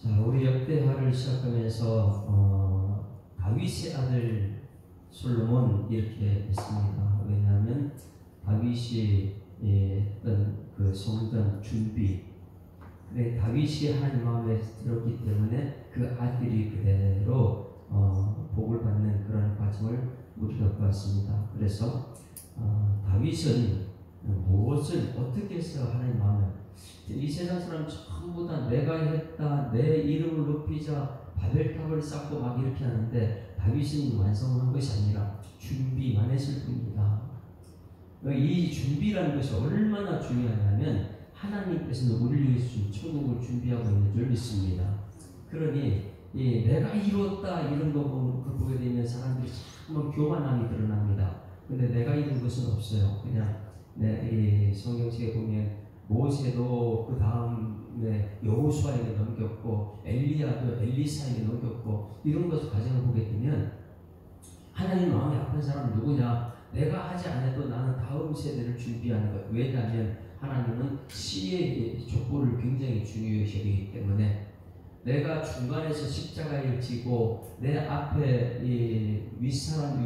자, 우리 역대하를 시작하면서 다윗의 아들 솔로몬 이렇게 했습니다. 왜냐하면 다윗이 했던 그 성전 준비, 그래 다윗이 하나님 마음에 들었기 때문에 그 아들이 그대로 복을 받는 그런 과정을 우리가 보았습니다. 그래서 다윗은 무엇을 어떻게 해서 하나님 마음에, 이 세상 사람 전부 다 내가 했다, 내 이름을 높이자, 바벨탑을 쌓고 막 이렇게 하는데 다윗은 완성한 것이 아니라 준비만 했을 뿐입니다. 이 준비라는 것이 얼마나 중요하냐면 하나님께서는 우리를 위해서 천국을 준비하고 있는 줄 믿습니다. 그러니 내가 이뤘다 이런 거 보게 되면 사람들이 정말 교만함이 드러납니다. 근데 내가 이룬 것은 없어요. 그냥 이 성경책에 보면 모세도 그 다음에 여호수아에게 넘겼고 엘리야도 엘리사에게 넘겼고 이런 것을 과정을 보게 되면 하나님 마음이 아픈 사람은 누구냐? 내가 하지 않아도 나는 다음 세대를 준비하는 것. 왜냐하면 하나님은 씨의 족보를 굉장히 중요시 여기기 때문에 내가 중간에서 십자가를 지고 내 앞에 윗사람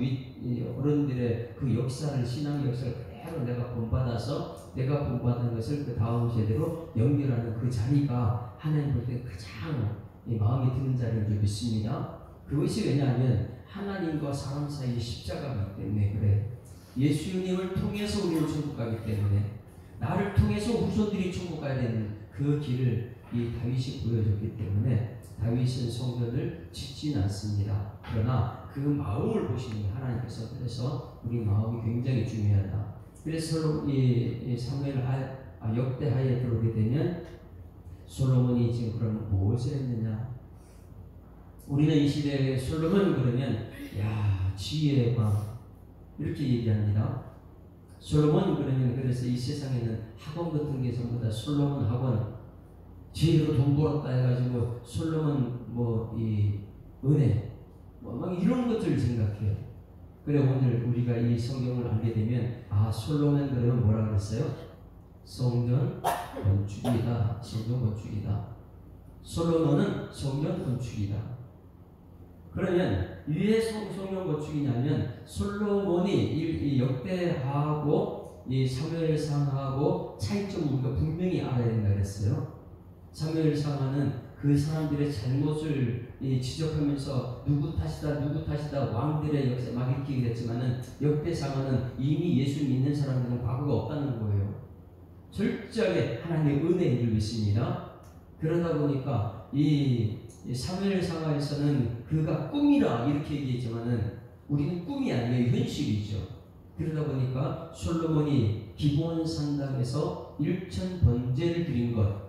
어른들의 그 역사를, 신앙의 역사를 그대로 내가 본받아서 내가 본받은 것을 그 다음 세대로 연결하는 그 자리가 하나님 볼 때 가장 마음에 드는 자리인 줄 믿습니다. 그것이 왜냐하면 하나님과 사람 사이의 십자가이기 때문에 그래. 예수님을 통해서 우리는 천국 가기 때문에 나를 통해서 후손들이 천국 가야 되는 그 길을 이 다윗이 보여줬기 때문에 다윗은 성전을 짓지는 않습니다. 그러나 그 마음을 보시는 하나님께서, 그래서 우리 마음이 굉장히 중요하다. 그래서 이 사무엘 역대하에 들어오게 되면 솔로몬이 지금 그럼 무엇을 했느냐? 우리는 이 시대에 솔로몬 그러면 야 지혜의 왕 이렇게 얘기합니다. 솔로몬 그러면 그래서 이 세상에는 학원 같은 게 전부 다 솔로몬 학원, 지혜로 돈 벌었다 해가지고 솔로몬 이 은혜 막 이런 것들을 생각해요. 그래 오늘 우리가 이 성경을 알게 되면 솔로몬 그러면 뭐라 그랬어요? 성전 건축이다. 성전 건축이다. 솔로몬은 성전 건축이다. 그러면 왜 성전 건축이냐면 솔로몬이 이 역대하고 이 사무엘상하고 차이점을 우리가 분명히 알아야 된다 그랬어요. 사무엘상하는 그 사람들의 잘못을 지적하면서 누구 탓이다 왕들의 역사 막 이렇게 얘기했지만은 역대상하는 이미 예수 믿는 사람들은 과거가 없다는 거예요. 철저하게 하나님의 은혜를 믿습니다. 그러다 보니까 이 사무엘상하에서는 그가 꿈이라 이렇게 얘기했지만은 우리는 꿈이 아니에요. 현실이죠. 그러다 보니까 솔로몬이 기브온 산당에서 1천 번제를 드린 것,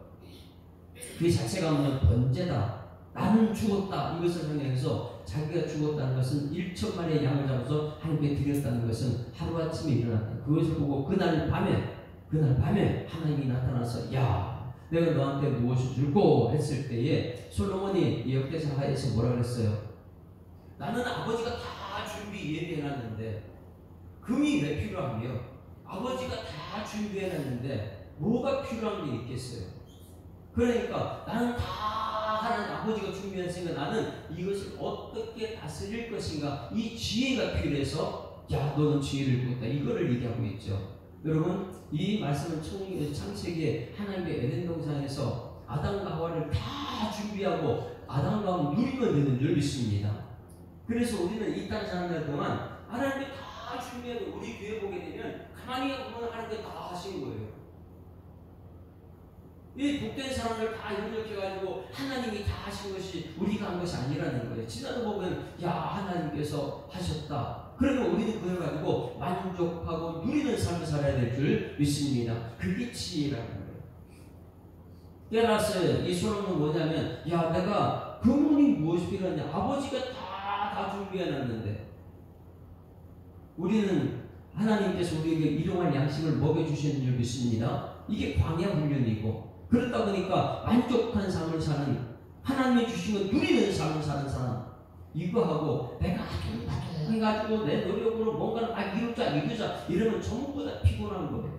그 자체가 뭐냐 번제다. 나는 죽었다. 이것을 생각해서 자기가 죽었다는 것은 1천마리의 양을 잡아서 하나님께 드렸다는 것은 하루아침에 일어났다. 그것을 보고 그날 밤에 하나님이 나타나서 야 내가 너한테 무엇을 줄고 했을 때에 솔로몬이 역대상 하에서 뭐라 그랬어요? 나는 아버지가 다 준비 예비해놨는데 금이 왜 필요하며 아버지가 다 준비해놨는데 뭐가 필요한 게 있겠어요? 그러니까 나는 다 하나님 아버지가 준비했으니까 나는 이것을 어떻게 다스릴 것인가, 이 지혜가 필요해서 야 너는 지혜를 구했다 이거를 얘기하고 있죠. 여러분 이 말씀은 창세기에 하나님의 에덴 동산에서 아담과 하와를 다 준비하고 아담과 하와 누리면 되는 줄 믿습니다. 그래서 우리는 이 땅 사는 동안 하나님이 다 준비하고 우리 교회 보게 되면 가만히 보면 하나님이 다 하신 거예요. 이 복된 사람을 다 협력해가지고 하나님이 다 하신 것이 우리가 한 것이 아니라는 거예요. 지나다 보면 야 하나님께서 하셨다. 그러면 우리는 그걸 가지고 만족하고 누리는 삶을 살아야 될 줄 믿습니다. 그게 지혜라는 거예요. 깨달았어요. 이 솔로몬은 뭐냐면 야 내가 그분이 무엇이 필요하냐, 아버지가 다 준비해놨는데 우리는 하나님께서 우리에게 일용할 양식을 먹여주시는 줄 믿습니다. 이게 광야 훈련이고, 그러다 보니까 만족한 삶을 사는, 하나님이 주신 것 누리는 삶을 사는 사람, 이거하고 내가 아주 해가지고 내 노력으로 뭔가를 이루자 이러면 전부 다 피곤한 거예요.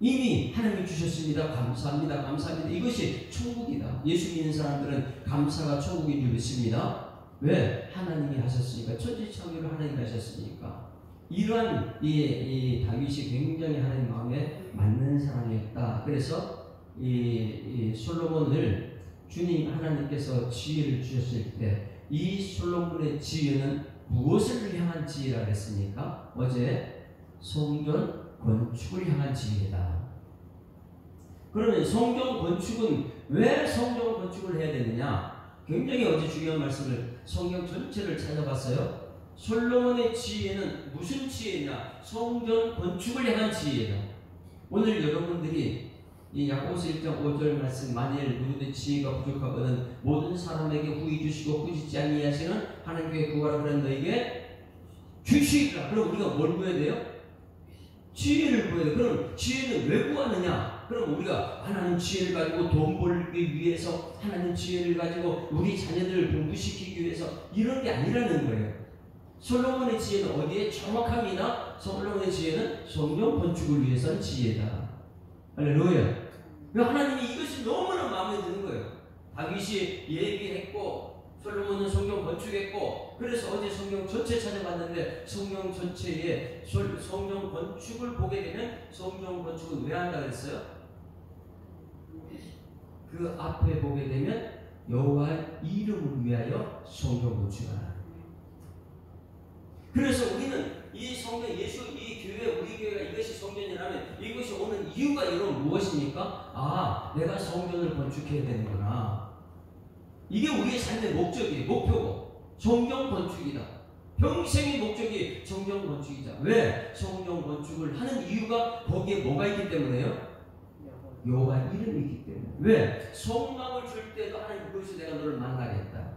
이미 하나님이 주셨습니다. 감사합니다. 감사합니다. 이것이 천국이다. 예수 믿는 사람들은 감사가 천국인 줄 믿습니다. 왜? 하나님이 하셨으니까. 천지창조를 하나님이 하셨으니까. 이러한 이 다윗이 굉장히 하나님 마음에 맞는 사람이었다. 그래서 이 솔로몬을 주님 하나님께서 지혜를 주셨을 때 이 솔로몬의 지혜는 무엇을 향한 지혜라 했습니까? 어제 성전 건축을 향한 지혜다. 그러면 성전 건축은 왜 성전 건축을 해야 되느냐? 굉장히 어제 중요한 말씀을 성경 전체를 찾아봤어요. 솔로몬의 지혜는 무슨 지혜냐? 성전 건축을 향한 지혜다. 오늘 여러분들이 이 야고보서 1장 5절 말씀, 만일 누구의 지혜가 부족하거든 모든 사람에게 후히 주시고 꾸짖지 아니하시는 하나님께 구하라 그런 너에게 주시리라. 그럼 우리가 뭘 구해야 돼요? 지혜를 구해야 돼요. 그럼 지혜는 왜 구하느냐? 그럼 우리가 하나님 지혜를 가지고 돈 벌기 위해서, 하나님 지혜를 가지고 우리 자녀들을 공부시키기 위해서 이런 게 아니라는 거예요. 솔로몬의 지혜는 어디에 정확함이나 솔로몬의 지혜는 성전 건축을 위해서는 지혜다. 할렐루야. 하나님이 이것이 너무나 마음에 드는 거예요. 다윗이 얘기했고 솔로몬은 성경 건축했고, 그래서 어제 성경 전체 찾아봤는데 성경 전체에 성경 건축을 보게 되면 성경 건축은 왜 한다 그랬어요? 그 앞에 보게 되면 여호와의 이름을 위하여 성경 건축하라. 그래서 우리는 이 성경, 예수, 이 교회, 우리 교회가 이것이 성전이라면 이것이 오는 이유가 이런 무엇입니까? 아, 내가 성전을 건축해야 되는구나. 이게 우리의 삶의 목적이에요. 목표고. 성경 건축이다. 평생의 목적이 성경 건축이다. 왜? 성경 건축을 하는 이유가 거기에 뭐가 있기 때문에요? 여호와 이름이 있기 때문에. 왜? 소망을 줄 때도 하나님 그것이 내가 너를 만나겠다.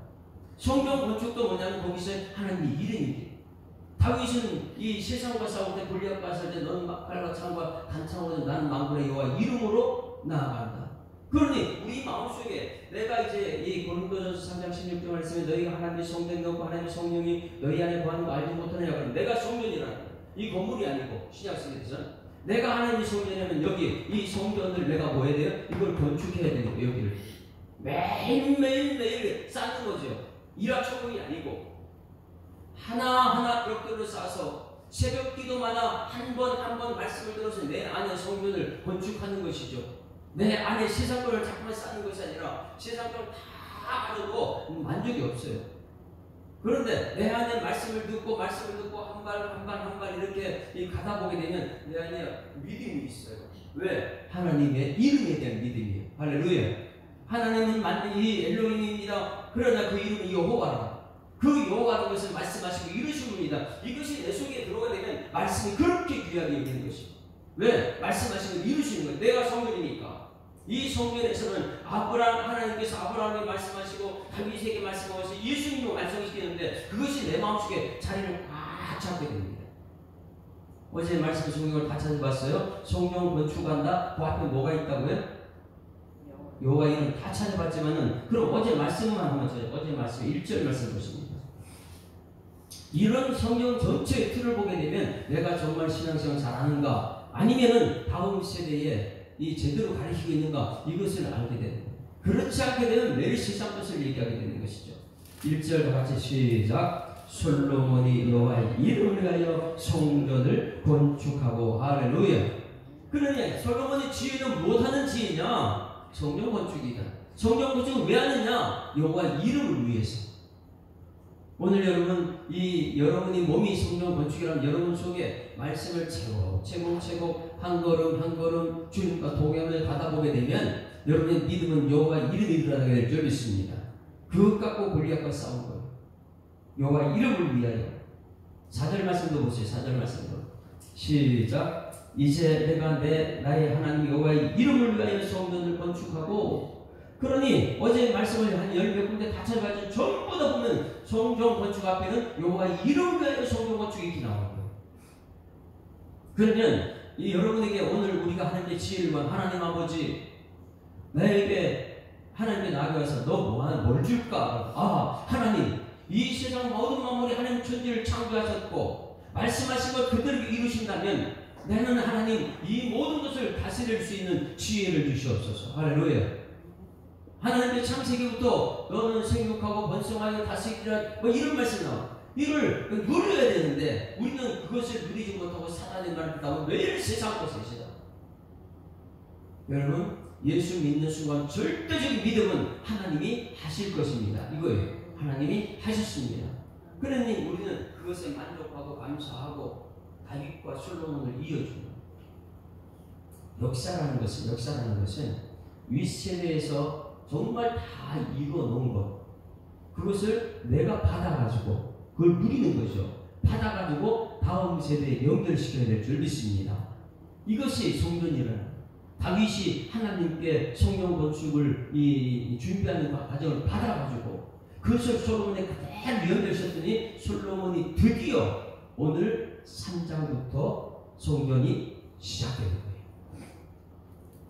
성경 건축도 뭐냐면 거기서 하나님의 이름이 있기. 다윗은 이 세상과 싸울 때 골리앗과 싸울 때 너는 칼과 창과 단창으로 나는 만군의 여호와 이름으로 나아간다. 그러니 우리 마음속에 내가 이제 이 고린도전서 3장 16절 말씀에 너희가 하나님의 성전이 없고 하나님의 성령이 너희 안에 거하는 거 알지 못하느냐. 그러면 내가 성전이라는 거야. 이 건물이 아니고 신약성에서는 내가 하나님의 성전이라면 여기 이 성전을 내가 뭐 해야 돼요? 이걸 건축해야 되는 거예요. 여기를 매일 쌓는 거죠. 일확천금이 아니고 하나하나 벽돌을 쌓아서 새벽 기도마다 한 번 말씀을 들어서 내 안에 성전을 건축하는 것이죠. 내 안에 세상 것을 자꾸만 쌓는 것이 아니라 세상 걸 다 가져도 만족이 없어요. 그런데 내 안에 말씀을 듣고 한 발 이렇게 가다 보게 되면 내 안에 믿음이 있어요. 왜? 하나님의 이름에 대한 믿음이에요. 할렐루야. 하나님은 이 엘로힘입니다. 그러나 그 이름은 여호와라. 그 여호와라는 것을 말씀하시고 이루신 분이다. 이것이 내 속에 들어가게 되면 말씀이 그렇게 귀하게 여기는 것이죠. 왜? 말씀하시는 걸 이루시는 거예요. 내가 성전이니까. 이 성전에서는 하나님께서 아브라함에게 말씀하시고 다윗에게 말씀하시고 예수님을 완성시키는데 그것이 내 마음속에 자리를 꽉 잡게 됩니다. 어제 말씀 성경을 다 찾아봤어요. 성경 건축한다. 그 앞에 뭐가 있다고요? 여호와 이름 다 찾아봤지만은 그럼 어제 말씀만 한번 쳐요. 어제 말씀 1절 말씀 보십니다. 이런 성경 전체의 틀을 보게 되면 내가 정말 신앙생활 잘하는가 아니면은 다음 세대에 이 제대로 가르치고 있는가 이것을 알게 되는 거예요. 그렇지 않게 되면 매일 세상 것을 얘기하게 되는 것이죠. 1절 같이 시작. 솔로몬이 여호와의 이름을 위하여 성전을 건축하고 할렐루야. 그러니 솔로몬의 지혜는 무엇하는 지혜냐? 성전 건축이다. 성전 건축을 왜 하느냐? 여호와의 이름을 위해서. 오늘 여러분이 몸이 성전 건축이라면 여러분 속에 말씀을 채곡 한 걸음 주님과 동행을 가다 보게 되면 여러분의 믿음은 여호와 이름이 드러나게 될 줄 믿습니다. 그것 갖고 골리앗과 싸운 거예요. 여호와 이름을 위하여. 4절 말씀도 보세요. 4절 말씀도 시작. 이제 내가 나의 하나님 여호와의 이름을 위하여 성전을 건축하고. 그러니 어제 말씀을 한 10몇 군데 다 찾아가지고 전부 다 보면 성전 건축 앞에는 여호와의 이름을 위하여 성전 건축이 이렇게 나와요. 그러면 여러분에게 오늘 우리가 하나님의 지혜를 구한 하나님 아버지, 나에게 하나님께 나아가서 너 뭘 줄까? 아, 하나님, 이 세상 모든 만물이 하나님 천지를 창조하셨고 말씀하신 걸 그대로 이루신다면 나는 하나님 이 모든 것을 다스릴 수 있는 지혜를 주시옵소서. 할렐루야. 하나님의 창세기부터 너는 생육하고 번성하여 다스리라 뭐 이런 말씀 나와. 이걸 누려야 되는데 우리는 그것을 누리지 못하고 사단의 말을 듣다가 매일 세상 것이시다. 여러분, 예수 믿는 순간 절대적인 믿음은 하나님이 하실 것입니다. 이거예요. 하나님이 하셨습니다. 그러니 우리는 그것에 만족하고 감사하고 다윗과 솔로몬을 이어줍니다. 역사라는 것은 윗세대에서 정말 다 이뤄놓은 것, 그것을 내가 받아가지고 그걸 누리는 거죠. 받아가지고 다음 세대에 연결시켜야 될 줄 믿습니다. 이것이 성전이라는, 다윗이 하나님께 성전 건축을 준비하는 과정을 받아가지고 그것을 솔로몬에 그대로 연결시켰더니 솔로몬이 드디어 오늘 3장부터 성전이 시작되는 거예요.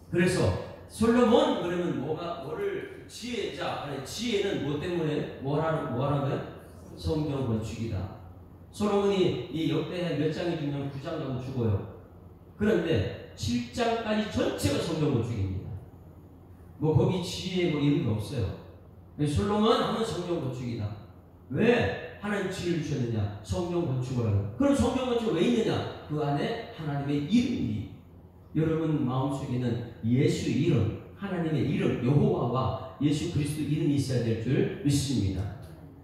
그래서 솔로몬 그러면 뭐를 지혜자, 아니 지혜는 뭐 때문에 뭐라면 성전 건축이다. 솔로몬이 이 역대 몇 장이 죽냐면 9장 정도 죽어요. 그런데 7장까지 전체가 성전 건축입니다. 뭐 거기 지혜 뭐 이런 게 없어요. 솔로몬 하면 성전 건축이다. 왜 하나님 지혜를 주셨느냐? 성전 건축을 하는. 그럼 성전 건축이 왜 있느냐? 그 안에 하나님의 이름이, 여러분 마음속에는 예수 이름, 하나님의 이름, 여호와와 예수 그리스도 이름이 있어야 될 줄 믿습니다.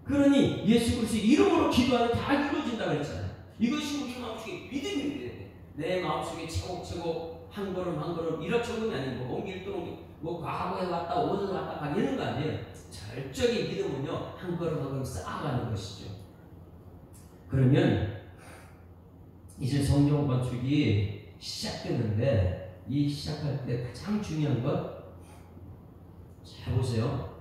그러니 예수 그리스도 이름으로 기도하면 다 이루어진다고 했잖아요. 이것이 우리 마음속에 믿음입니다. 내 마음속에 차곡차곡 한 걸음 한 걸음 일확천금이 아니고 옮길 또 옮길, 뭐 과거에 왔다 오늘 왔다 가는 거 아니에요. 절적인 믿음은요 한 걸음 한 걸음 쌓아가는 것이죠. 그러면 이제 성전 건축이 시작되는데 이 시작할 때 가장 중요한 것, 잘 보세요.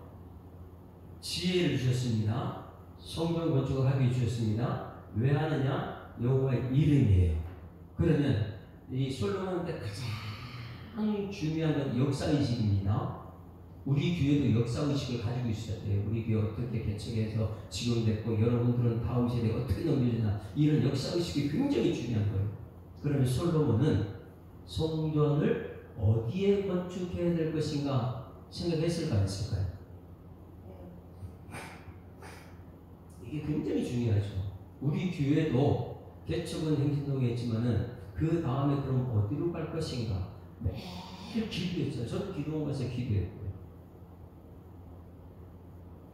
지혜를 주셨습니다. 성전 건축을 하게 주셨습니다. 왜 하느냐? 여호와의 이름이에요. 그러면 이 솔로몬한테 가장 중요한 건 역사의식입니다. 우리 교회도 역사의식을 가지고 있어야 돼요. 우리 교회 어떻게 개척해서 지금 됐고 여러분들은 다음 세대에 어떻게 넘겨주나, 이런 역사의식이 굉장히 중요한 거예요. 그러면 솔로몬은 성전을 어디에 건축해야 될 것인가 생각했을까 안 했을까요? 이게 굉장히 중요하죠. 우리 교회도 개척은 행진동에 있지만은 그 다음에 그럼 어디로 갈 것인가 매일 기도했어요. 저도 기도원 가서 기도했고요.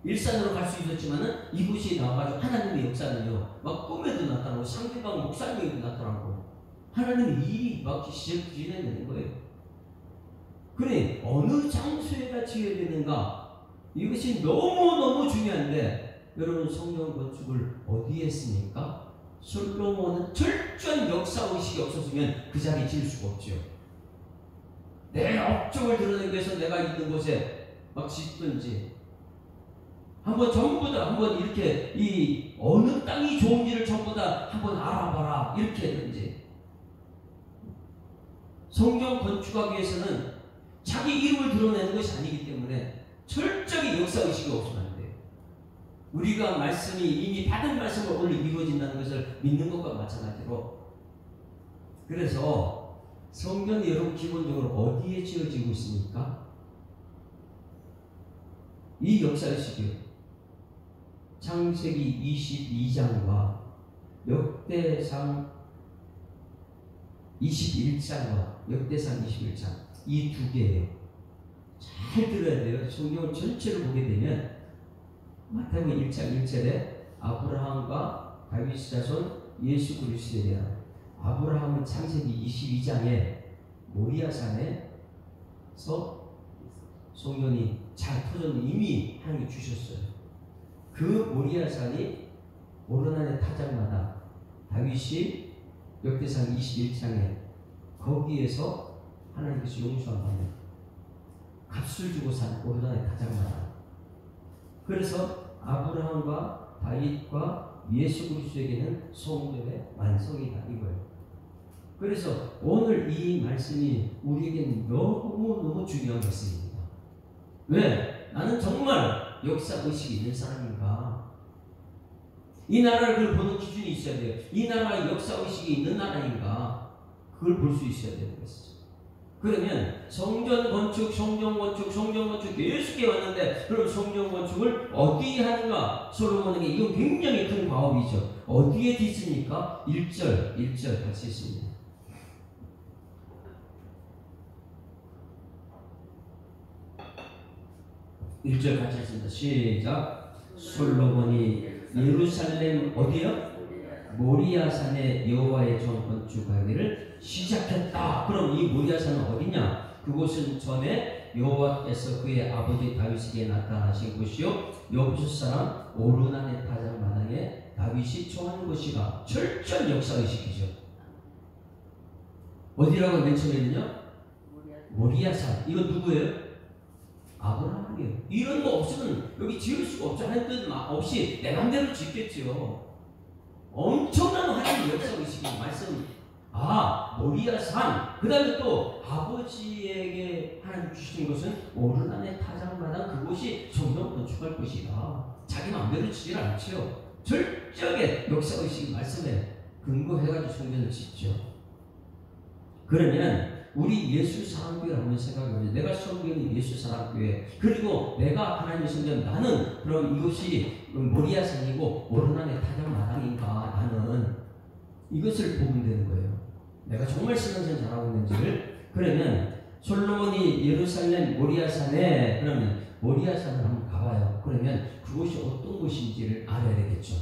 일산으로 갈 수 있었지만은 이곳이 나와가지고 하나님의 역사는요 막 꿈에도 나타나고 상대방 목사님에도 나타나고 하나님의 일이 막 진행되는 거예요. 그래, 어느 장소에다 지어야 되는가, 이것이 너무너무 중요한데, 여러분 성전 건축을 어디에 했습니까? 솔로몬은 철저한 역사의식이 없었으면 그 자리에 지을 수가 없죠. 내 업적을 드러내기 위해서 내가 있는 곳에 막 짓든지, 한번 전부 다 한번 이렇게 이 어느 땅이 좋은지를 전부 다 한번 알아봐라 이렇게 했든지, 성경 건축하기 위해서는 자기 이름을 드러내는 것이 아니기 때문에 철저히 역사의식이 없으면 안 돼요. 우리가 말씀이 이미 받은 말씀을 오늘 이루어진다는 것을 믿는 것과 마찬가지로, 그래서 성전이 여러분 기본적으로 어디에 지어지고 있습니까? 이 역사의식이요. 창세기 22장과 역대상 21장과 역대상 21장 이 두 개예요. 잘 들어야 돼요. 성경을 전체를 보게 되면 마태복음 1장 1절에 아브라함과 다윗 자손 예수 그리스도에 대한, 아브라함은 창세기 22장에 모리아산에서 성전이 잘 터졌는 이미 하나님이 주셨어요. 그 모리아산이 오르난의 타작마다 다윗이 역대상 21장에 거기에서 하나님께서 용서하는 값을 주고 산 오르난의 타작마다, 그래서 아브라함과 다윗과 예수 그리스도에게는 성전의 완성이다 이거예요. 그래서 오늘 이 말씀이 우리에게는 너무너무 중요한 말씀입니다. 왜? 나는 정말 역사의식이 있는 사람인가? 이 나라를 보는 기준이 있어야 돼요. 이 나라가 역사의식이 있는 나라인가? 그걸 볼 수 있어야 되는 것이죠. 그러면 성전 건축, 성전 건축, 성전 건축 계속 왔는데 그럼 성전 건축을 어디에 하는가? 솔로몬에게 이거 굉장히 큰 과업이죠. 어디에 짓습니까? 1절 같이 있습니다. 1절 같이 했습니다. 시작. 솔로몬이 예루살렘 어디요? 모리아산의 여호와의 전 건축하기를 시작했다. 그럼 이 모리아산은 어디냐? 그곳은 전에 여호와께서 그의 아버지 다윗에게 나타나신 곳이요 여부수 사람 오르난의 타작 마당에 다윗이 처한 곳이가. 철저한 역사의식이죠. 어디라고 맨 처음에는요? 모리아산. 이건 누구예요? 아브라함이에요. 이런 거 없으면 여기 지을 수가 없죠. 하는 뜻 없이 내 맘대로 짓겠지요. 엄청난 하나님 역사의식이 말씀. 모리아산. 그 다음에 또 아버지에게 하나님 주신 것은 오르난의 타작마당 그곳이 성전 건축할 곳이다. 자기 마음대로 짓질 않죠. 철저하게 역사의식 말씀에 근거해가지고 성전을 짓죠. 그러면 우리 예수 사랑교회를 한번 생각해보면 내가 섬기는 예수 사랑교회 그리고 내가 하나님의 성전 나는 그럼 이것이 모리아산이고 오르난의 타작마당인가 나는 이것을 보면 되는 거예요. 내가 정말 신앙생활 잘하고 있는지를. 그러면 솔로몬이 예루살렘 모리아산에 그러면 모리아산을 한번 가봐요. 그러면 그곳이 어떤 곳인지를 알아야 되겠죠.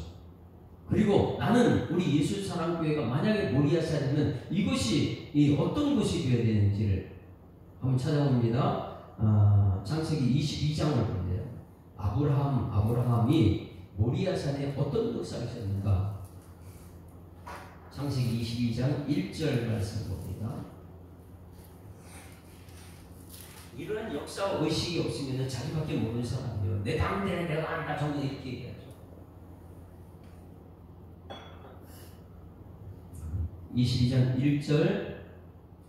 그리고 나는 우리 예수 사랑교회가 만약에 모리아산이면 이것이 어떤 곳이 되어야 되는지를 한번 찾아봅니다. 창세기 22장을 보세요. 아브라함이 모리아산에 어떤 역사가 있었는가? 창세기 22장 1절 말씀 봅니다. 이러한 역사 의식이 없으면 자기밖에 모르는 사람이에요. 내 당대는 내가 안다 정도 이렇게 얘기하죠. 22장 1절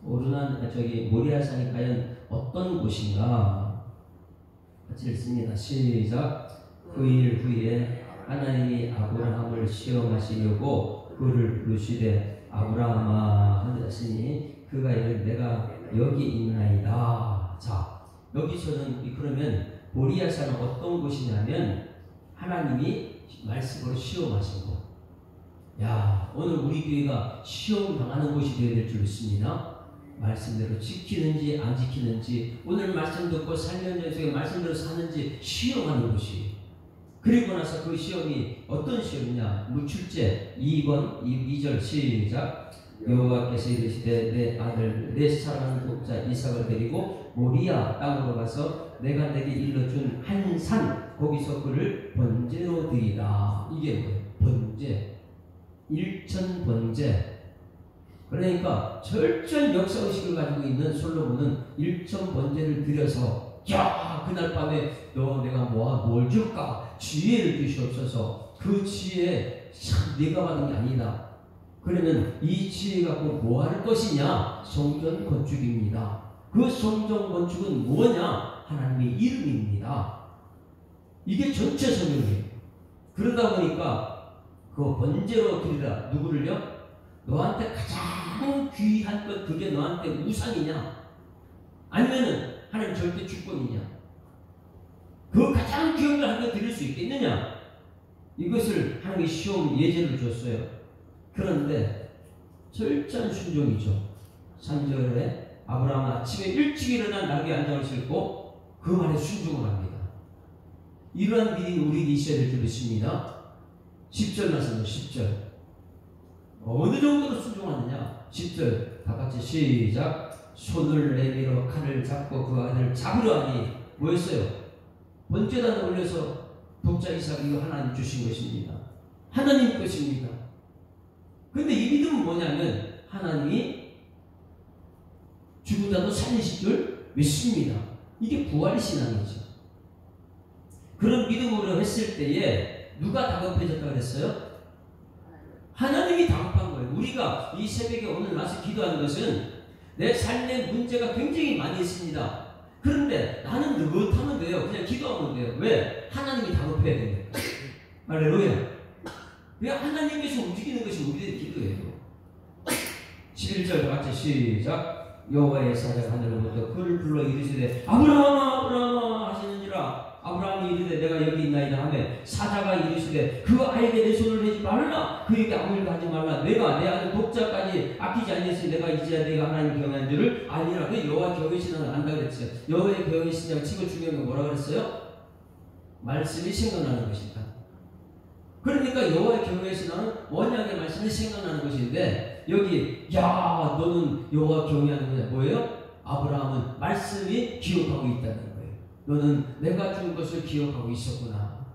모리아산이 과연 어떤 곳인가? 같이 읽습니다. 시작. 그 일 후에 하나님이 아브라함을 시험하시려고 그를 부르시되 아브라함아 하셨으니 그가 이르되 내가 여기 있나이다. 자, 여기서는 그러면 모리아산은 어떤 곳이냐면 하나님이 말씀으로 시험하신 곳. 오늘 우리 교회가 시험 당하는 곳이 되어야 될 줄 믿습니다. 말씀대로 지키는지 안 지키는지 오늘 말씀 듣고 살면 속에 말씀대로 사는지 시험하는 곳이. 그리고 나서 그 시험이 어떤 시험이냐? 무출제 2절 시작. 여호와께서 이르시되 내 아들 내 사랑하는 독자 이삭을 데리고 모리아 땅으로 가서 내가 내게 일러준 한 산 거기서 그를 번제로 드리라. 이게 뭐예요? 번제. 일천 번제. 그러니까 철저한 역사의식을 가지고 있는 솔로몬은 일천 번제를 드려서 그날 밤에 내가 뭘 줄까? 지혜를 주시옵소서. 그 지혜 참 네가 받은 게 아니다. 그러면 이 지혜 갖고 뭐 할 것이냐? 성전 건축입니다. 그 성전 건축은 뭐냐? 하나님의 이름입니다. 이게 전체 성경이에요. 그러다 보니까 그 번제로 드리라. 누구를요? 너한테 가장 귀한 것 그게 너한테 우상이냐? 아니면은 하나님 절대 주권이냐? 그 가장 귀한 걸 하나님 드릴 수 있겠느냐? 이것을 하나님이 시험 예제를 줬어요. 그런데 철저한 순종이죠. 3절에 아브라함은 아침에 일찍 일어나 나귀 안장을 싣고 그 말에 순종을 합니다. 이러한 믿음이 우리에게 있어야 될 줄 믿습니다. 10절 말씀은 10절. 어느 정도로 순종하느냐? 10절 다 같이 시작. 손을 내밀어 칼을 잡고 그 아들을 잡으려 하니 뭐였어요? 번제단에 올려서 독자 이삭이 이거 하나님 주신 것입니다. 하나님 것입니다. 근데 이 믿음은 뭐냐면 하나님이 죽으다도 살리실 줄 믿습니다. 이게 부활 신앙이죠. 그런 믿음으로 했을 때에 누가 다급해졌다 그랬어요? 하나님이 다급한 거예요. 우리가 이 새벽에 오늘 와서 기도하는 것은 내 삶에 문제가 굉장히 많이 있습니다. 그런데 나는 느긋하면 돼요. 그냥 기도하면 돼요. 왜? 하나님이 다급해야 되니까. 할렐루야. 왜 하나님께서 움직이는 것이 우리의 기도예요. 11절 다 같이 시작. 여호와의 사자가 하늘로부터 그를 불러 이르시되 아브라함아 아브라함아 하시느니라. 아브라함이 이르되 내가 여기 있나이다 하며 사자가 이르시되 그 아이에게 내 손을 대지 말라. 그에게 아무 일도 하지 말라. 내가 내 아들 독자까지 아끼지 아니했으니 내가 이제야 내가 하나님 경외한 줄을 아니라. 그 여호와 경외신앙을 안다 그랬어요. 여호와의 경외신앙 치고 중요한 건 뭐라 그랬어요? 말씀이 생각나는 것이다. 그러니까 여호와의 경외신앙은 언약의 말씀이 생각나는 것인데, 여기 야 너는 여호와 경외하는 거냐 뭐예요? 아브라함은 말씀이 기억하고 있다는 거예요. 너는 내가 준 것을 기억하고 있었구나.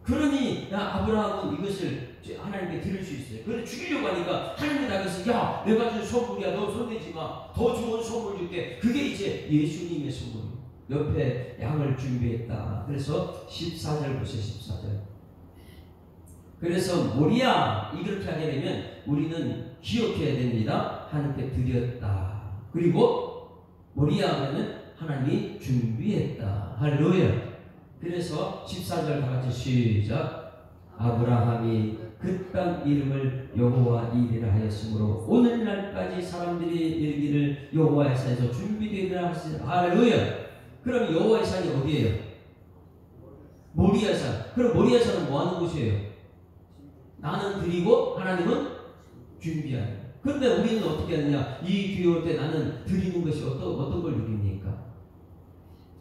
그러니 야 아브라함은 이것을 하나님께 드릴 수 있어요. 그런데 죽이려고 하니까 하나님이 나가서 야 내가 준 선물이야 너 손대지 마. 더 좋은 선물 줄게. 그게 이제 예수님의 선물이에요. 옆에 양을 준비했다. 그래서 14절 보세요. 14절. 그래서 모리아 이렇게 하게 되면 우리는 기억해야 됩니다. 하나님께 드렸다. 그리고 모리아 하면은 하나님이 준비했다. 할렐루야. 그래서 14절 다 같이 시작. 아브라함이 그 땅 이름을 여호와 이레라 하였으므로 오늘날까지 사람들이 이르기를 여호와의 산에서 준비되리라 하시라. 할렐루야. 그럼 여호와의 산이 어디예요? 모리아 산. 그럼 모리아 산은 뭐 하는 곳이에요? 나는 드리고 하나님은 준비하는. 그런데 우리는 어떻게 하느냐? 이 기회 올 때 나는 드리는 것이 어떤 걸 누립니까?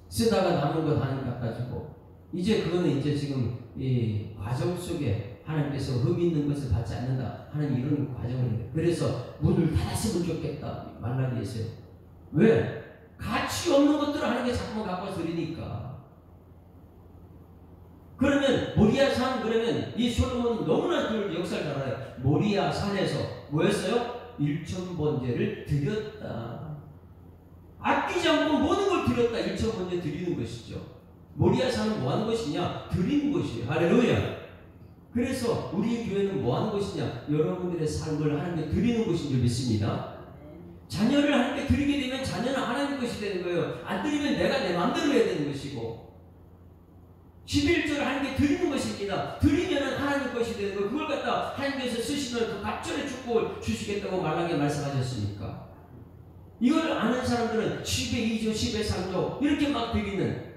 쓰다가 남은 거 하나님 갖다 주고. 이제 그거는 이제 지금 이 과정 속에 하나님께서 흠 있는 것을 받지 않는다 하는 이런 과정을 해요. 그래서 문을 닫았으면 좋겠다 말라기에서요. 왜? 가치 없는 것들을 하나님께 자꾸만 갖고 드리니까. 그러면 모리아 산, 그러면 이 솔로몬은 너무나 그 역사를 잘 알아요. 모리아 산에서 뭐였어요? 1,000번제를 드렸다. 아끼지 않고 모든 걸 드렸다. 1,000번제 드리는 것이죠. 모리아 산은 뭐 하는 것이냐? 드리는 것이에요. 할렐루야. 그래서 우리 교회는 뭐 하는 것이냐? 여러분들의 삶을 하나님께 드리는 것인 줄 믿습니다. 자녀를 하나님께 드리게 되면 자녀는 하나님 것이 되는 거예요. 안 드리면 내가 내 마음대로 해야 되는 것이고, 11조를 하나님께 드리는 것입니다. 드리면은 하나님 것이 되는 거예요. 그걸 갖다 하나님께서 쓰시면 그 갑절의 축복을 주시겠다고 말하게 말씀하셨으니까. 이걸 아는 사람들은 10의 2조, 10의 3조 이렇게 막 드리는,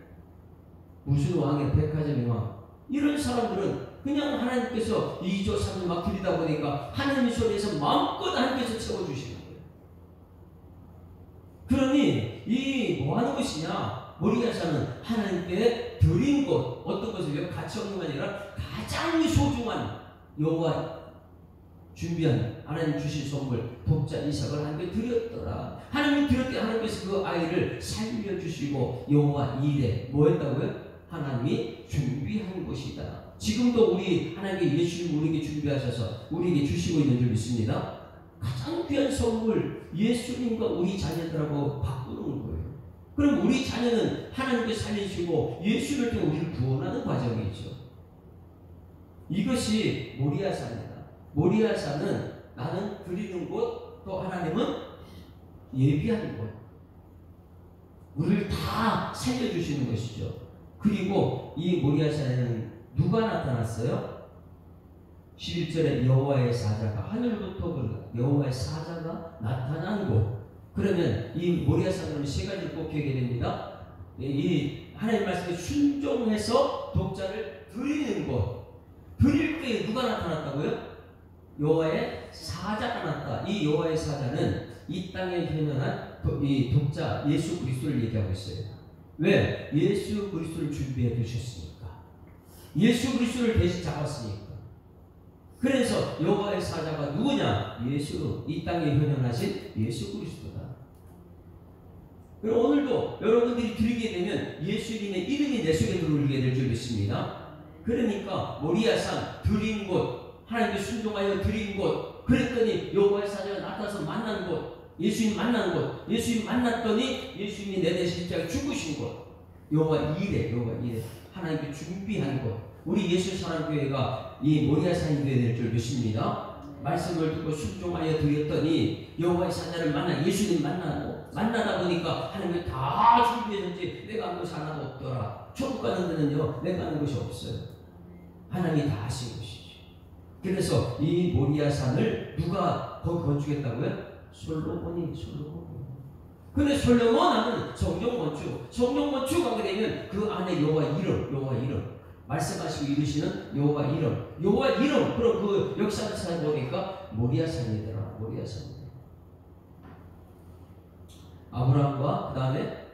무슨 왕의 백화점의 왕, 이런 사람들은 그냥 하나님께서 2조, 3조 막 드리다 보니까 하나님 손에서 마음껏 하나님께서 채워주시는 거예요. 그러니 이 뭐 하는 것이냐? 모리아산은 하나님께 드린 것, 어떤 것을 가치 없는 게 아니라 가장 소중한 여호와 준비한 하나님 주신 선물 독자 이삭을 하나님께 드렸더라. 하나님 드릴 때 하나님께서 그 아이를 살려주시고 여호와 이레 뭐 했다고요? 하나님이 준비한 것이다. 지금도 우리 하나님께 예수님 우리에게 준비하셔서 우리에게 주시고 있는 줄 믿습니다. 가장 귀한 선물 예수님과 우리 자녀들하고 바꾸는 거예요. 그럼 우리 자녀는 하나님께 살리시고 예수를 통해 우리를 구원하는 과정이죠. 이것이 모리아산이다. 모리아산은 나는 드리는 곳, 또 하나님은 예비하는 곳. 우리를 다 살려주시는 것이죠. 그리고 이 모리아산에는 누가 나타났어요? 11절에 여호와의 사자가 하늘부터 그런다. 여호와의 사자가 나타난 곳. 그러면 이 모리아산은 세 가지를 꼭 기억해야 됩니다. 이 하나님 말씀에 순종해서 독자를 드리는 것. 드릴 때 누가 나타났다고요? 여호와의 사자가 나타났다. 이 여호와의 사자는 이 땅에 현현한 이 독자 예수 그리스도를 얘기하고 있어요. 왜? 예수 그리스도를 준비해 두셨으니까. 예수 그리스도를 대신 잡았으니까. 그래서 여호와의 사자가 누구냐? 예수, 이 땅에 현현하신 예수 그리스도다. 그리고 오늘도 여러분들이 드리게 되면 예수님의 이름이 내 속에 들어오게 될 줄 믿습니다. 그러니까 모리아산 드린 곳, 하나님께 순종하여 드린 곳, 그랬더니 여호와의 사자가 나타나서 만난 곳, 예수님 만난 곳, 예수님 만났더니 예수님이 내 대신 십자가에 죽으신 곳, 여호와 이레, 하나님께 준비한 곳. 우리 예수 사랑교회가 이 모리아산이 되어야 될 줄 믿습니다. 말씀을 듣고 순종하여 드렸더니 여호와의 사자를 만나 예수님 만나다 보니까 하나님이 다 준비했는지 내가 한 것이 하나도 없더라. 천국 가는 데는요 내가 하는 것이 없어요. 하나님이 다 하신 것이죠. 그래서 이 모리아산을 누가 거기 건축했다고요? 솔로몬이. 근데 솔로몬은 성전 건축 하게 되면 그 안에 여호와 이름 말씀하시고 이루시는 여호와 이름. 그럼 그 역사를 찾아보니까 모리아산이더라. 아브라함과 그 다음에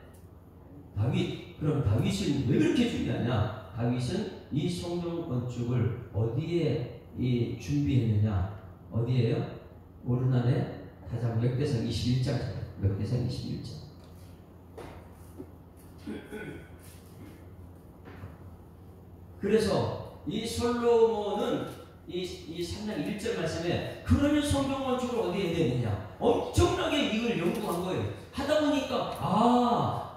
다윗. 그럼 다윗은 왜 그렇게 중요하냐? 다윗은 이 성전 건축을 어디에 준비했느냐? 어디에요? 오르난의 타작 역대상 21장. 그래서 이 솔로몬은 이 3장 1절 말씀에 그러면 성경 건축을 어디에 해야 되느냐? 엄청나게 이걸 연구한 거예요. 하다 보니까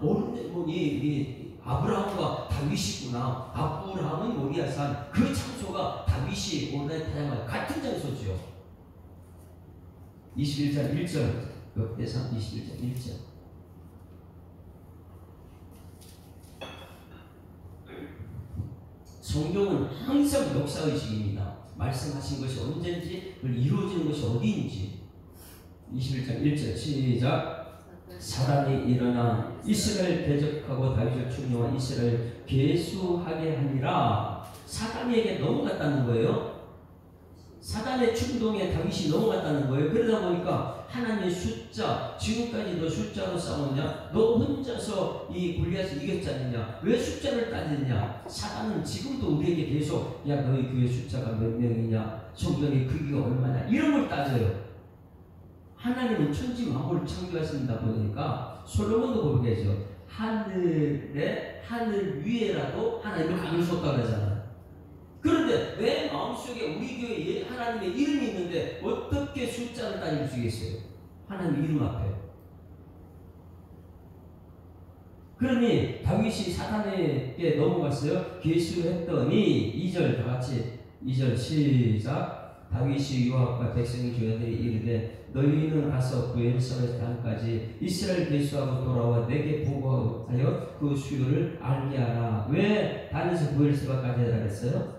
이 아브라함과 다윗이구나. 아브라함은 모리아산, 그 장소가 다윗이 오르난 타작과 같은 장소죠. 21장 1절, 역대상 21장 1절. 성경은 항상 역사의식입니다. 말씀하신 것이 언제인지, 이루어지는 것이 어디인지. 21장 1절 시작. 사단이 일어나 이스라엘 대적하고 다윗을 충용한 이스라엘 계수하게 하니라. 사단에게 넘어갔다는 거예요. 사단의 충동에 다윗이 넘어갔다는 거예요. 그러다 보니까 하나님의 숫자, 지금까지 너 숫자로 싸웠냐? 너 혼자서 이 골리앗을 이겼지 않느냐? 왜 숫자를 따지느냐? 사단은 지금도 우리에게 계속 야 너희 교회 숫자가 몇 명이냐? 성전의 크기가 얼마냐? 이런 걸 따져요. 하나님은 천지 만물을 창조하신다 보니까 솔로몬도 고백하죠. 하늘 위에라도 하나님을 가질 수 없다고 하잖아요. 그런데 내 마음속에 우리 교회에 하나님의 이름이 있는데 어떻게 숫자를 따질 수 있겠어요? 하나님 이름 앞에. 그러니 다윗이 사단에게 넘어갔어요. 계수했더니 2절 다같이 2절 시작. 다윗이 요압과 백성의 주관들이 이르되 너희는 가서 부엘세바의 땅까지 이스라엘 계수하고 돌아와 내게 보고하여 그 수요를 알게 하라. 왜 단에서 부엘세바까지 해라 했어요?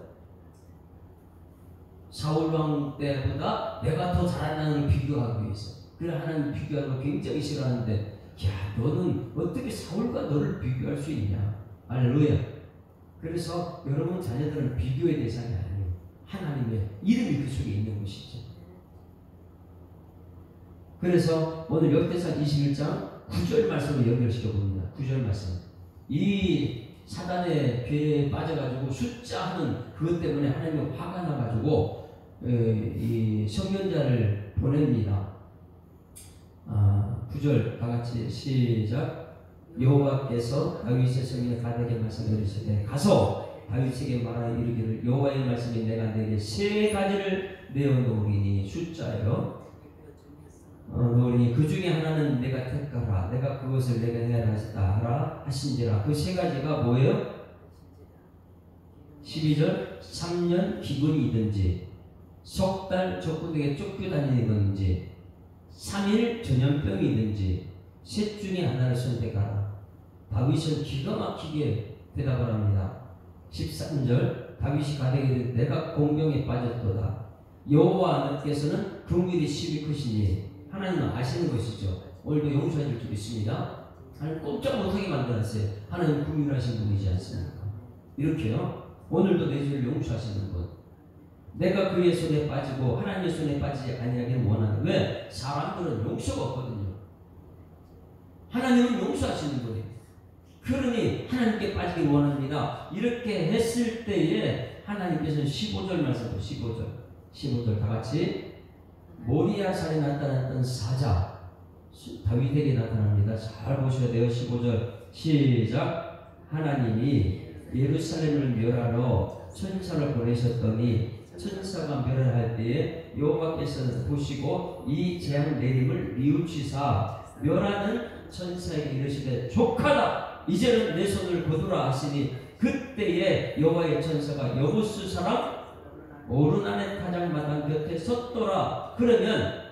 사울왕 때보다 내가 더 잘한다는 걸 비교하기 위해서. 그래 하나님 비교하는 거 굉장히 싫어하는데 야 너는 어떻게 사울과 너를 비교할 수 있냐. 할렐루야. 그래서 여러분 자녀들은 비교의 대상이 아니에요. 하나님의 이름이 그 속에 있는 것이죠. 그래서 오늘 역대상 21장 9절 말씀을 연결시켜 봅니다. 9절 말씀. 이 사단의 괴에 빠져가지고 숫자하는 그것 때문에 하나님이 화가 나가지고 이 선견자를 보냅니다. 9절 다같이 시작. 여호와께서 다윗의 성인의 가드에게 말씀해 주시되 가서 다윗에게 말하여 이르기를 여호와의 말씀이 내가 내게 세 가지를 내어놓으리니 숫자요 놓으리니 그 중에 하나는 내가 택하라. 내가 그것을 내가 해야 하라 하신지라. 그 세 가지가 뭐예요? 12절 3년 기근이든지 석 달 적군에게 쫓겨다니는지 3일 전염병이든지 셋 중에 하나를 선택하라. 다윗은 기가 막히게 대답을 합니다. 13절 다윗이 가되기를 내가 공경에 빠졌도다. 여호와께서는 긍휼이 심히 크시니 하나님은 아시는 것이죠. 오늘도 용서해 줄 있습니다. 하나님 꼼짝 못하게 만들었어요. 하나님 긍휼하신 분이지 않습니까? 이렇게요. 오늘도 내 죄를 용서하시는 분. 내가 그의 손에 빠지고 하나님의 손에 빠지지 아니하기를 원하는. 왜? 사람들은 용서가 없거든요. 하나님은 용서하시는 분이에요. 그러니 하나님께 빠지길 원합니다. 이렇게 했을 때에 하나님께서는 15절 말씀, 15절 다같이 모리아산에 나타났던 사자 다윗에게 나타납니다. 잘 보셔야 돼요. 15절 시작. 하나님이 예루살렘을 멸하러 천사를 보내셨더니 천사가 멸할 때에 여호와께서는 보시고 이 재앙 내림을 뉘우치사 멸하는 천사에게 이르시되 족하다. 이제는 내 손을 거두라 하시니 그때에 여호와의 천사가 여부스 사람 오르난의 타작마당 곁에 섰더라. 그러면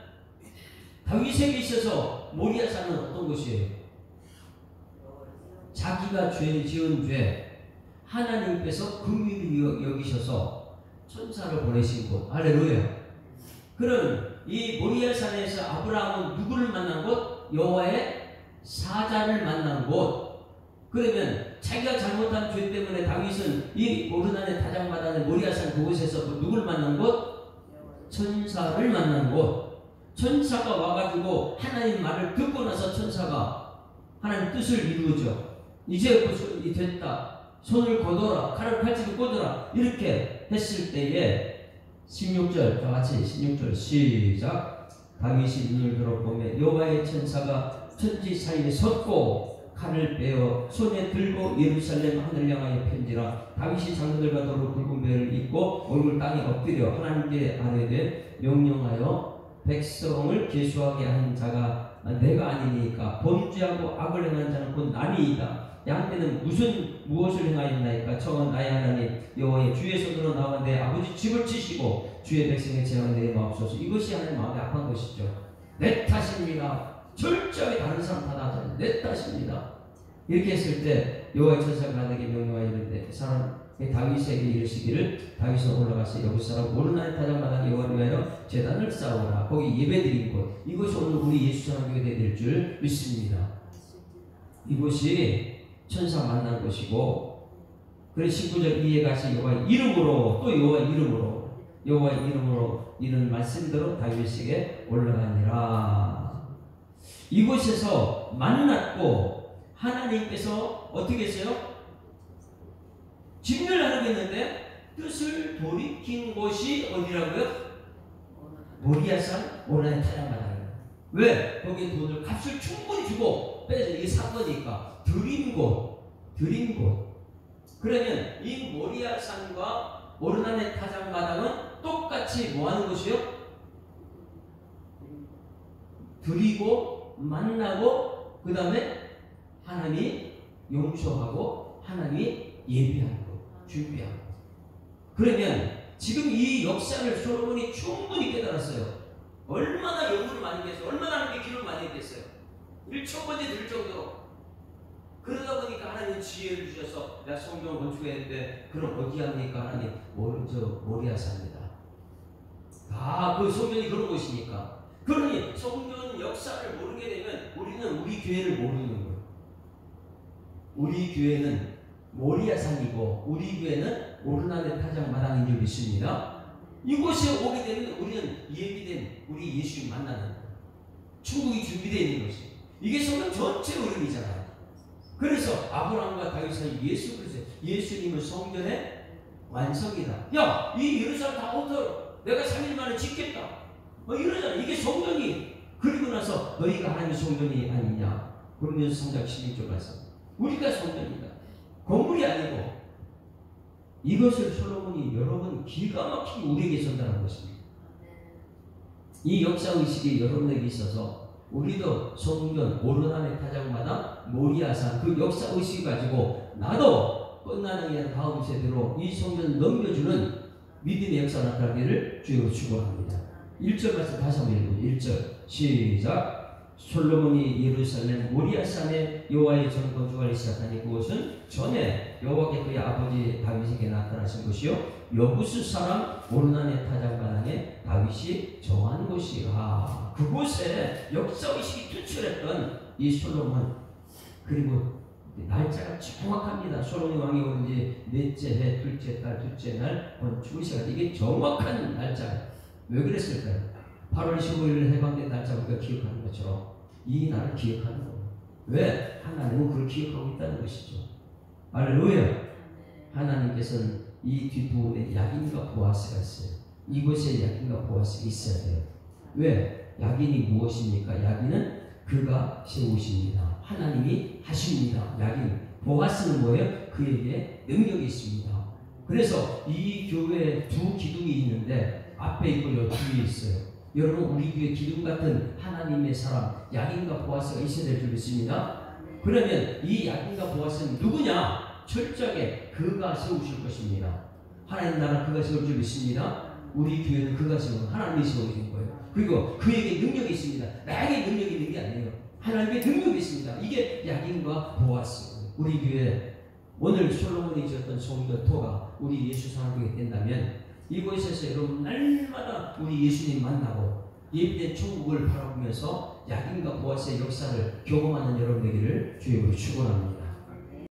다윗에게 있어서 모리아산은 어떤 것이에요? 자기가 지은 죄 하나님께서 긍휼히 여기셔서 천사를 보내신 곳. 할렐루야. 그럼 이 모리아산에서 아브라함은 누구를 만난 곳? 여호와의 사자를 만난 곳. 그러면 자기가 잘못한 죄 때문에 다윗은 이 오르난의 타작마당의 모리아산 그곳에서 누구를 만난 곳? 천사를 만난 곳. 천사가 와가지고 하나님 말을 듣고 나서 천사가 하나님 뜻을 이루죠. 이제 됐다. 손을 거둬라. 칼을 팔찌로 꽂아라. 이렇게 했을 때에 16절 다 같이 16절 시작. 다윗이 눈을 들어보며 여호와의 천사가 천지 사이에 섰고 칼을 빼어 손에 들고 예루살렘 하늘 향하여 편지라. 다윗이 장로들과 더러 붉은 베를 입고 얼굴 땅에 엎드려 하나님께 아뢰되 명령하여 백성을 계수하게 한 자가 내가 아니니까 범죄하고 악을 행한 자는 곧 나니이다. 양떼는 무엇을 행하였나이까? 저는 나의 하나님 여호와의 주의 손으로 나와 내 아버지 집을 치시고 주의 백성의 재앙을 내게 마옵소서. 이것이 하나님 마음에 아픈 것이죠. 내 탓입니다. 철저히 다른 사람 탓하잖아요. 내 탓입니다. 이렇게 했을 때 여호와의 천사가 나에게 명령하여 이르되 사람의 다윗에게 이르시기를 다윗은 올라가서 여기 사람 오르나의 타작마당 여호와를 위하여 제단을 쌓으라. 거기 예배드린 곳. 이것이 오늘 우리 예수전환교회 될 줄 믿습니다. 이곳이 천사 만난 것이고, 그래서 19절 이에 가시 여호와의 이름으로 또 여호와의 이름으로 이런 말씀대로 다윗에게 올라가니라. 이곳에서 만났고 하나님께서 어떻게 했어요? 진멸하려고 했는데 뜻을 돌이킨 곳이 어디라고요? 모리아산 오르난의 타작마당이에요. 왜? 거기에 돈을 값을 충분히 주고 빼서 이게 산 거니까 드린 곳. 그러면 이 모리아산과 오르난의 타작마당은 똑같이 뭐 하는 곳이요? 드리고 만나고 그 다음에 하나님이 용서하고 하나님이 예비하고 준비하고. 그러면 지금 이 역사를 솔로몬이 충분히 깨달았어요. 얼마나 연구를 많이 했어요. 얼마나 하나님께 기도를 많이 했겠어요. 1초번째 들 정도로. 그러다 보니까 하나님 지혜를 주셔서 내가 성경을 건축했는데 그럼 어디 합니까? 하나님 모리아산입니다. 그 성경이 그런 곳이니까. 그러니 성경 역사를 모르게 되면 우리는 우리 교회를 모르는 거예요. 우리 교회는 모리아산이고 우리 교회는 오르난의 타작마당인 줄 믿습니다. 이곳에 오게 되면 우리는 예비된 우리 예수님 만나는 거예요. 천국이 준비되어 있는 것이. 이게 성경 전체 흐름이잖아요. 그래서 아브라함과 다윗은 예수 그리스도, 예수님은 성전의 완성이다. 야, 이 예루살렘 다 얻어. 내가 3일 만에 짓겠다. 이러잖아. 이게 성전이. 그리고 나서 너희가 하나님의 성전이 아니냐. 그러면서 성장 16절 말씀. 우리가 성전이다. 건물이 아니고. 이것을 솔로몬이 여러분 기가 막히게 우리에게 전달한 것입니다. 이 역사의식이 여러분에게 있어서 우리도 성전 오르난의 타작마당 모리아산 그 역사의식을 가지고 나도 끝나는 게 다음 세대로 이 성전을 넘겨주는 믿음의 역사 나타나기를 주여 축원합니다. 1절 말씀 다시 한번 읽어보죠. 1절 시작. 솔로몬이 예루살렘 모리아산에 여호와의 전 건축을 시작하니 그곳은 전에 여호와께 그의 아버지 다윗에게 나타나신 것이요 여부스 사람 오르난의 타작마당에 다윗이 정한 곳이라. 그곳에 역사의식이 투철했던 이 솔로몬. 그리고 날짜가 정확합니다. 솔로몬 왕이 온 지 넷째 해, 둘째 달, 둘째 날 건축을 시작한 이게 정확한 날짜예요. 왜 그랬을까요? 8월 15일 해방된 날짜 우리가 기억하는 것처럼 이 날을 기억하는 거예요. 왜? 하나님은 그걸 기억하고 있다는 것이죠. 할렐루야. 하나님께서는 이 뒷부분에 야긴과 보아스가 있어요. 이곳에 야긴과 보아스가 있어야 돼요. 왜? 야긴이 무엇입니까? 야긴은 그가 세우십니다. 하나님이 하십니다. 야긴. 보아스는 뭐예요? 그에게 능력이 있습니다. 그래서 이 교회에 두 기둥이 있는데 앞에 있고 뒤에 있어요. 여러분 우리 교회 기둥 같은 하나님의 사람 야긴과 보아스가 있어야 될 줄 믿습니다. 그러면 이 야긴과 보아스는 누구냐? 철저하게 그가 세우실 것입니다. 하나님 나라 그가 세울 줄 믿습니다. 우리 교회는 그가 세우는 하나님이 세우는 거예요. 그리고 그에게 능력이 있습니다. 나에게 능력이 있는 게 아니에요. 하나님께 능력이 있습니다. 이게 야긴과 보아스. 우리 교회 오늘 솔로몬이 지었던 성전토가 우리 예수 사랑교회 된다면 이곳에서 여러분 날마다 우리 예수님 만나고 예비된 천국을 바라보면서 야긴과 보아스의 역사를 경험하는 여러분 되기를 주의 이름으로 축원합니다.